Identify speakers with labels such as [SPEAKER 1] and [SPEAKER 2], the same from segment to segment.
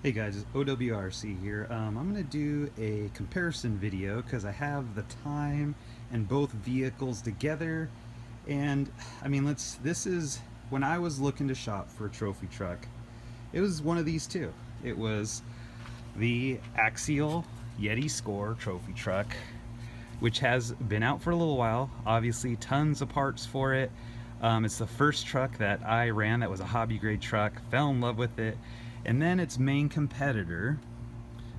[SPEAKER 1] Hey guys, it's OWRC here. I'm going to do a comparison video because I have the time and both vehicles together. And I mean, this is when I was looking to shop for a trophy truck. It was one of these two. It was the Axial Yeti Score trophy truck, which has been out for a little while. Obviously, tons of parts for it. It's the first truck that I ran that was a hobby grade truck, fell in love with it. And then its main competitor,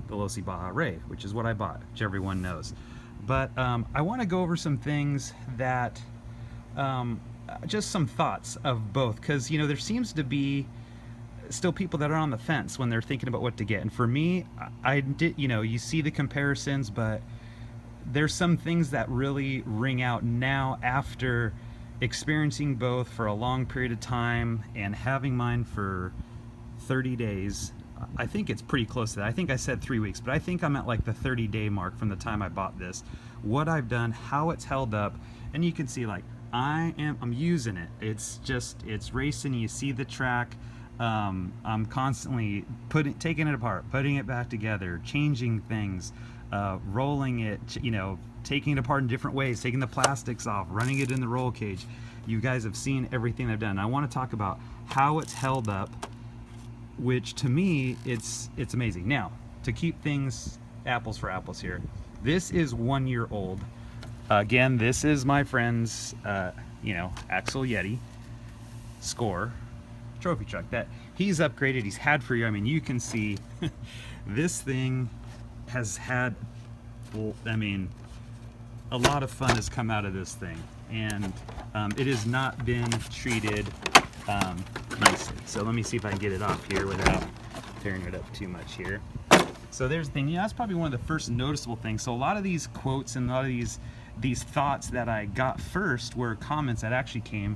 [SPEAKER 1] the Losi Baja Rey, which is what I bought, which everyone knows. But I want to go over some things that, just some thoughts of both, because there seems to be still people that are on the fence when they're thinking about what to get. And for me, I did, you see the comparisons, but there's some things that really ring out now after experiencing both for a long period of time and having mine for 30 days. I think it's pretty close to that. I think I said 3 weeks, but I think I'm at like the 30-day mark from the time I bought this. What I've done, how it's held up, and you can see like I'm using it. It's racing. You see the track. I'm constantly taking it apart, putting it back together, changing things, rolling it, taking it apart in different ways, taking the plastics off, running it in the roll cage. You guys have seen everything I've done. I want to talk about how it's held up, which to me, it's amazing. Now, to keep things apples for apples here, this is 1 year old. Again, this is my friend's, Axial Yeti Score trophy truck that he's upgraded, he's had for you. I mean, you can see this thing has had, I mean, a lot of fun has come out of this thing, and it has not been treated nicely. So let me see if I can get it off here without tearing it up too much here. So there's the thing. That's probably one of the first noticeable things. So a lot of these quotes and a lot of these thoughts that I got first were comments that actually came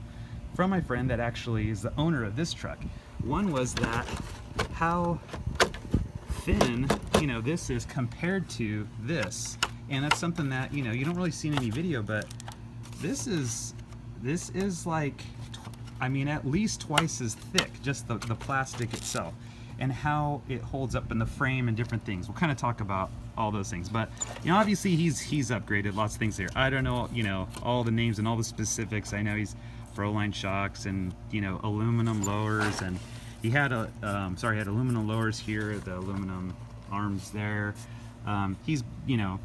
[SPEAKER 1] from my friend that actually is the owner of this truck. One was that how thin this is compared to this, and that's something that you don't really see in any video, but this is like, I mean, at least twice as thick, just the plastic itself, and how it holds up in the frame and different things. We'll kind of talk about all those things, but obviously he's upgraded lots of things here. I don't know all the names and all the specifics. I know he's Proline shocks and aluminum lowers, and he had had aluminum lowers here, the aluminum arms there. He's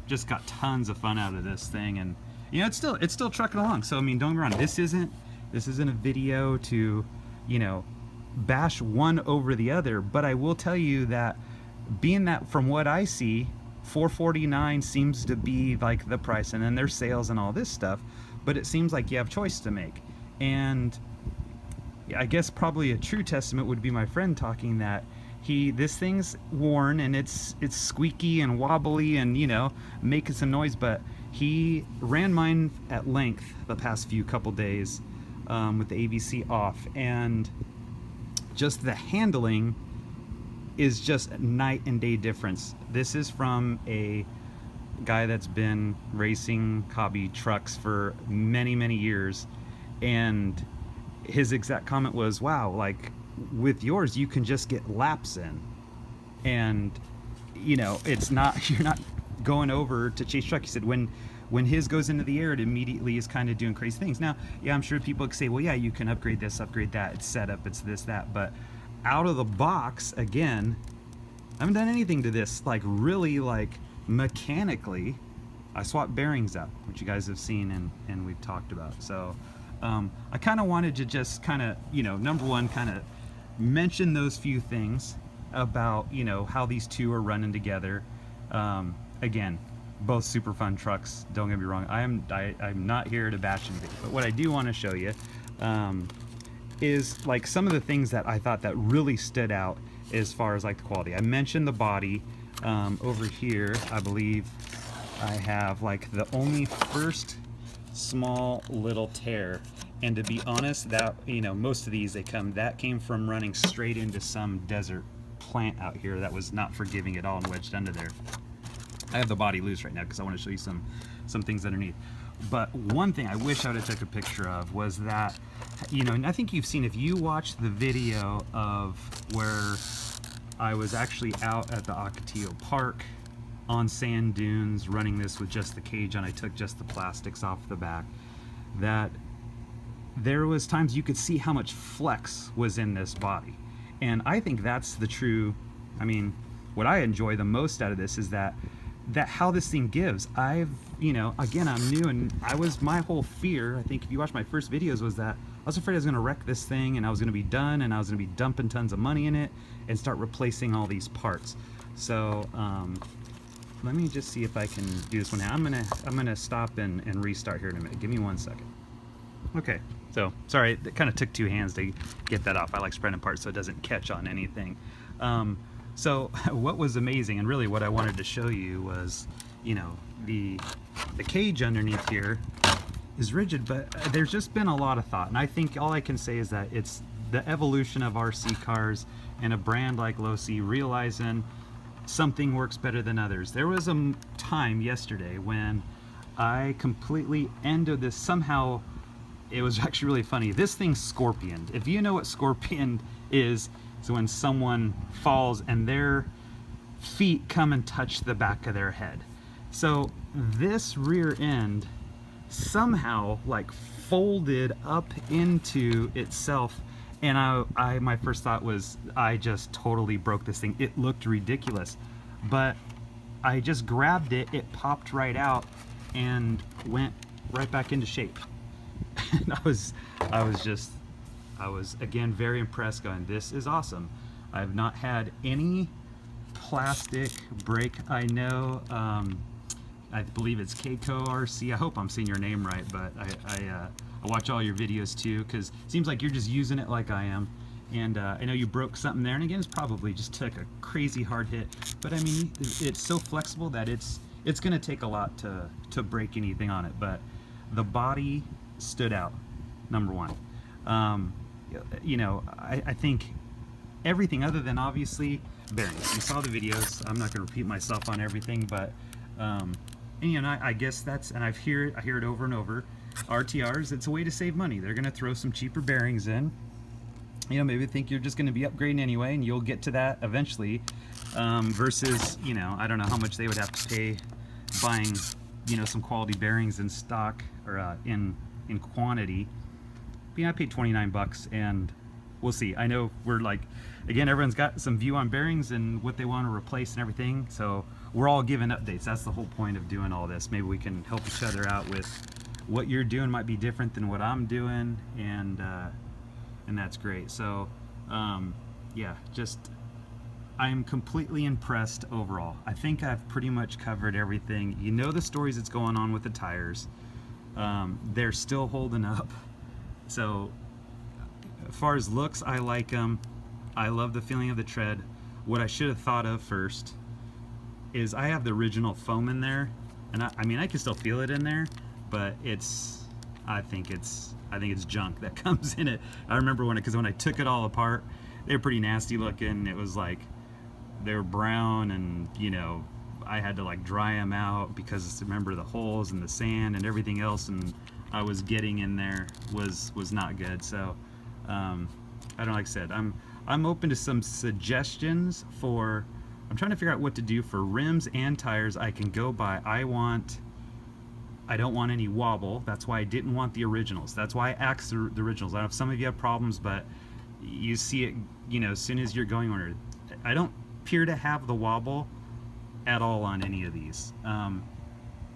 [SPEAKER 1] just got tons of fun out of this thing, and it's still trucking along. So I mean, don't get me wrong, this isn't a video to bash one over the other, but I will tell you that, being that from what I see, $449 seems to be like the price, and then there's sales and all this stuff, but it seems like you have choice to make. And I guess probably a true testament would be my friend talking that this thing's worn and it's squeaky and wobbly and making some noise, but he ran mine at length the past couple days with the AVC off, and just the handling is just night and day difference. This is from a guy that's been racing hobby trucks for many years, and his exact comment was, wow, like with yours you can just get laps in, and it's not, you're not going over to chase truck. He said when his goes into the air, it immediately is kind of doing crazy things. Now, yeah, I'm sure people could say, well, yeah, you can upgrade this, upgrade that, it's setup, it's this, that, but out of the box, again, I haven't done anything to this, like really, like mechanically. I swapped bearings up, which you guys have seen and we've talked about. So I kind of wanted to just kind of, number one, kind of mention those few things about, how these two are running together. Again, both super fun trucks, don't get me wrong. I'm not here to bash anything, but what I do want to show you is like some of the things that I thought that really stood out as far as like the quality. I mentioned the body. Over here, I believe I have like the only first small little tear, and to be honest, that most of these that came from running straight into some desert plant out here that was not forgiving at all and wedged under there. I have the body loose right now because I want to show you some things underneath. But one thing I wish I would have took a picture of was that, and I think you've seen, if you watch the video of where I was actually out at the Ocotillo Park on sand dunes running this with just the cage on. I took just the plastics off the back. That there was times you could see how much flex was in this body. And I think that's the true, I mean, what I enjoy the most out of this is that how this thing gives. I've, you know, again, I'm new, and my whole fear, I think if you watch my first videos, was that I was afraid I was gonna wreck this thing and I was gonna be done and I was gonna be dumping tons of money in it and start replacing all these parts. So let me just see if I can do this one now. I'm gonna stop and restart here in a minute. Give me 1 second. Okay, so sorry, it kind of took 2 hands to get that off. I like spreading parts so it doesn't catch on anything. So what was amazing, and really what I wanted to show you was, you know, the cage underneath here is rigid, but there's just been a lot of thought, and I think all I can say is that it's the evolution of RC cars and a brand like Losi realizing something works better than others. There was a time yesterday when I completely ended this. Somehow it was actually really funny. This thing scorpioned. If you know what scorpion is, it's when someone falls and their feet come and touch the back of their head. So this rear end somehow like folded up into itself, and my first thought was I just totally broke this thing. It looked ridiculous, but I just grabbed it, it popped right out and went right back into shape. And I was again very impressed, going, this is awesome. I've not had any plastic break. I know, I believe it's Keiko RC. I hope I'm saying your name right, but I watch all your videos too, because it seems like you're just using it like I am. And I know you broke something there, and again, it's probably just took a crazy hard hit. But I mean, it's so flexible that it's going to take a lot to break anything on it. But the body stood out, number one. You know, I think everything other than obviously bearings. You saw the videos. I'm not going to repeat myself on everything, but and, you know, I guess that's, and I hear it over and over. RTRs, it's a way to save money. They're going to throw some cheaper bearings in. You know, maybe think you're just going to be upgrading anyway, and you'll get to that eventually. Versus, you know, I don't know how much they would have to pay buying, you know, some quality bearings in stock or in quantity. But, yeah, I paid 29 bucks, and we'll see. I know we're like, again, everyone's got some view on bearings and what they want to replace and everything. So we're all giving updates. That's the whole point of doing all this. Maybe we can help each other out with what you're doing might be different than what I'm doing, and that's great. So yeah, just I'm completely impressed overall. I think I've pretty much covered everything. You know the stories that's going on with the tires. They're still holding up. So as far as looks, I like them. I love the feeling of the tread. What I should have thought of first is I have the original foam in there, and I mean I can still feel it in there, but I think it's junk that comes in it. I remember when I took it all apart, they were pretty nasty looking. It was like they were brown, and you know, I had to like dry them out because remember the holes and the sand and everything else, and I was getting in there was not good. So I don't, like I said, I'm open to some suggestions for. I'm trying to figure out what to do for rims and tires. I can go by. I don't want any wobble. That's why I didn't want the originals. That's why I axed the originals. I don't know if some of you have problems, but you see it, you know, as soon as you're going on it. I don't appear to have the wobble at all on any of these.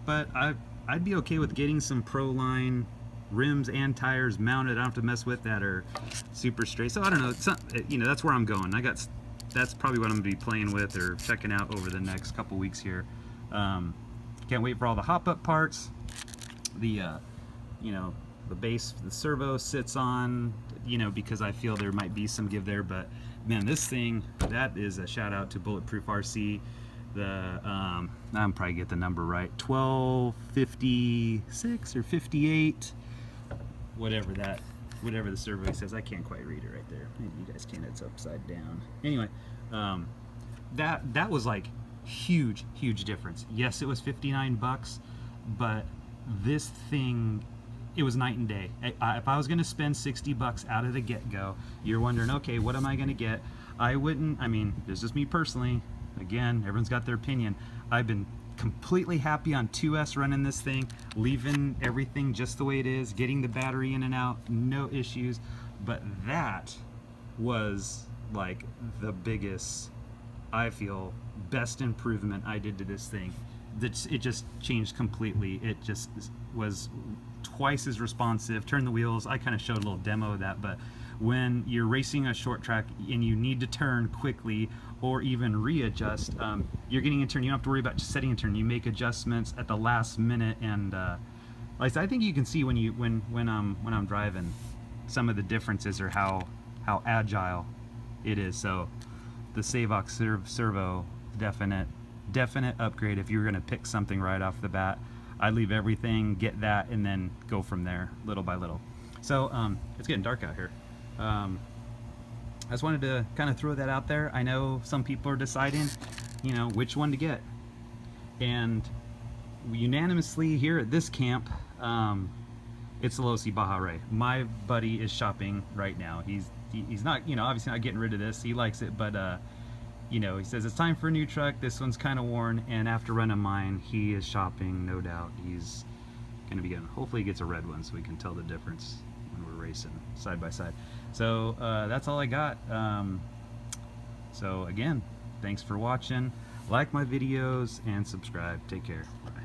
[SPEAKER 1] But I'd be okay with getting some Proline rims and tires mounted. I don't have to mess with that or super straight. So I don't know. It's not, you know, that's where I'm going. That's probably what I'm going to be playing with or checking out over the next couple weeks here. Can't wait for all the hop-up parts. The you know, the base the servo sits on, you know, because I feel there might be some give there. But man, this thing, that is a shout out to Bulletproof RC. The I'm probably get the number right, 1256 or 58, whatever the servo says. I can't quite read it right there. Maybe you guys can. It's upside down. Anyway, that was like huge difference. Yes, it was 59 bucks, but this thing, it was night and day. If I was going to spend 60 bucks out of the get-go, you're wondering, okay, what am I going to get? I wouldn't, I mean, this is just me personally. Again, everyone's got their opinion. I've been completely happy on 2S running this thing, leaving everything just the way it is, getting the battery in and out, no issues. But that was like the biggest, I feel, best improvement I did to this thing. It just changed completely. It just was twice as responsive. Turn the wheels. I kind of showed a little demo of that, but when you're racing a short track and you need to turn quickly or even readjust, you're getting in turn. You don't have to worry about just setting a turn. You make adjustments at the last minute, and like I said, I think you can see when I'm driving some of the differences or how agile it is. So the Savox Servo, definite upgrade if you're going to pick something right off the bat. I'd leave everything, get that, and then go from there little by little. So it's getting dark out here. I just wanted to kind of throw that out there. I know some people are deciding, you know, which one to get, and unanimously here at this camp, it's the Losi Baja Rey. My buddy is shopping right now. He's not, you know, obviously not getting rid of this. He likes it, but you know, he says it's time for a new truck. This one's kind of worn, and after running mine, he is shopping, no doubt. He's gonna be getting, hopefully he gets a red one so we can tell the difference when we're racing side by side. So that's all I got. So again, thanks for watching. Like my videos and subscribe. Take care. Bye.